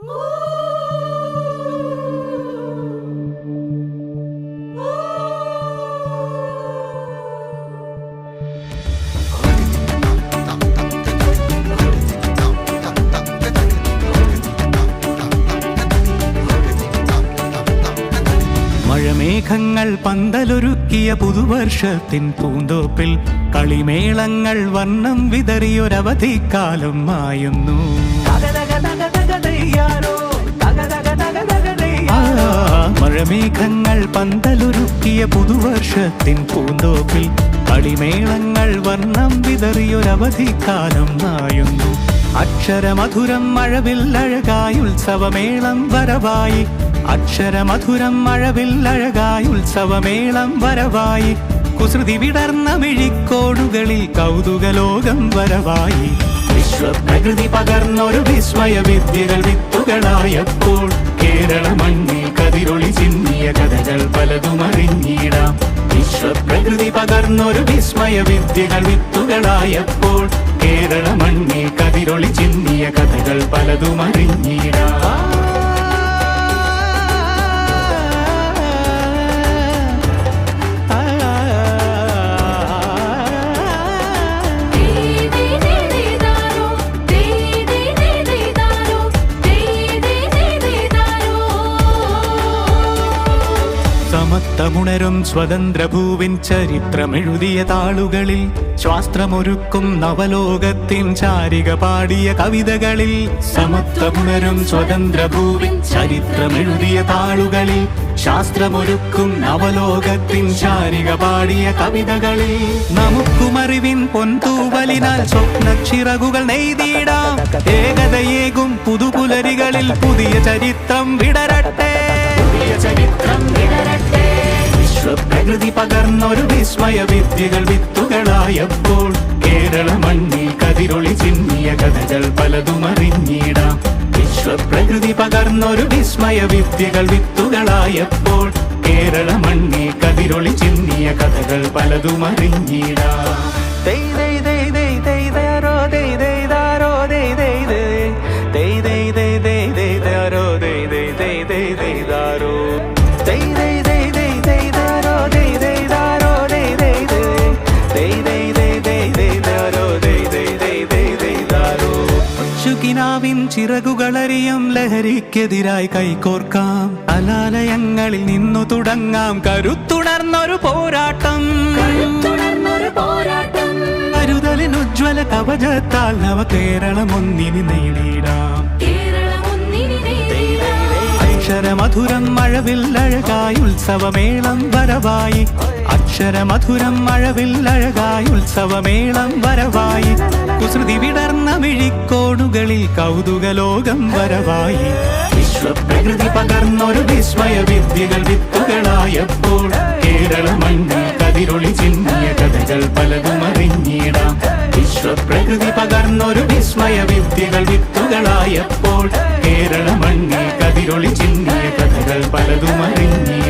മഴമേഘങ്ങൾ പന്തലൊരുക്കിയ പുതുവർഷത്തിൻ പൂന്തോപ്പിൽ കളിമേളങ്ങൾ വർണ്ണം വിതറിയൊരവധിക്കാലം മായുന്നു. മഴമേഘങ്ങൾ പന്തലൊരുക്കിയ പുതുവർഷത്തിൻ പൂന്തോപ്പിൽ കളിമേളങ്ങൾ വർണ്ണം വിതറിയൊരവധിക്കാലം മായുന്നു. അക്ഷരമധുരം മഴവില്ലഴകായി ഉത്സവമേളം വരവായി. അക്ഷരമധുരം മഴവില്ലഴകായി ഉത്സവമേളം വരവായി. കുസൃതി വിടർന്ന മിഴിക്കോടുകളിൽ കൗതുകലോകം വരവായി. വിശ്വപ്രകൃതി പകർന്നൊരു വിസ്മയ വിദ്യകൾ വിത്തുകളായപ്പോൾ കേരള മണ്ണിൽ കതിരൊളി ചിന്നിയ കഥകൾ പലതും അറിഞ്ഞിടാം. വിശ്വപ്രകൃതി പകർന്നൊരു വിസ്മയ വിദ്യകൾ വിത്തുകളായപ്പോൾ കേരള മണ്ണിൽ കതിരൊളി ചിന്നിയ കഥകൾ പലതും അറിഞ്ഞിടാം. സമത്വമുണരും സ്വതന്ത്രഭൂവിൻ ചരിത്രമെഴുതിയ താളുകളിൽ ശാസ്ത്രമൊരുക്കും നവലോകത്തിൻ ചാരിക പാടിയ കവിതകളിൽ. സമത്വമുണരും സ്വതന്ത്രഭൂവിൻ ചരിത്രമെഴുതിയ താളുകളിൽ ശാസ്ത്രമൊരുക്കും നവലോകത്തിൻ ചാരിക പാടിയ കവിതകളിൽ. നമുക്കുമറിവിൻ പൊൻതൂവലിനാൽ സ്വപ്നച്ചിറകുകൾ നെയ്തിടാം. ഏകതയേകും പുതുപുലരികളിൽ പുതിയ ചരിത്രം വിടരട്ടെ. വിശ്വപ്രകൃതി പകർന്നൊരു വിസ്മയ വിദ്യകൾ വിത്തുകളായപ്പോൾ കേരള മണ്ണിൽ കതിരൊളി ചിന്നിയ കഥകൾ പലതും അറിഞ്ഞിടാം. വിശ്വപ്രകൃതി പകർന്നൊരു വിസ്മയ വിദ്യകൾ വിത്തുകളായപ്പോൾ കേരള മണ്ണിൽ കതിരൊളി ചിന്നിയ കഥകൾ പലതും അറിഞ്ഞിടാം. ിൻ ചിറകുകളറിയും ലഹരിക്കെതിരായി കൈകോർക്കാം. അലാലയങ്ങളിൽ നിന്നു തുടങ്ങാം കരുത്തുണർന്നൊരു പോരാട്ടം. കരുതലിനുജ്വല കവചത്താൽ നവ കേരളം ഒന്നിനി നേടിയിടാം. അക്ഷരമധുരം മഴവില്ലഴകായി ഉത്സവമേളം വരവായി. അക്ഷരമധുരം മഴവില്ലഴകായി ഉത്സവമേളം വരവായി. കുസൃതി വിടർന്ന മിഴിക്കോടുകളിൽ കൗതുകലോകം വരവായി. വിശ്വപ്രകൃതി പകർന്നൊരു വിസ്മയ വിദ്യകൾ വിത്തുകളായപ്പോൾ കേരള മണ്ണിൽ കതിരൊളി ചിന്നിയ കഥകൾ പലതും അറിഞ്ഞിടാം. വിശ്വപ്രകൃതി പകർന്നൊരു വിസ്മയ വിദ്യകൾ വിത്തുകളായപ്പോൾ കേരള മണ്ണിൽ കതിരൊളി ചിന്നിയ കഥകൾ പലതും അറിഞ്ഞിടാം.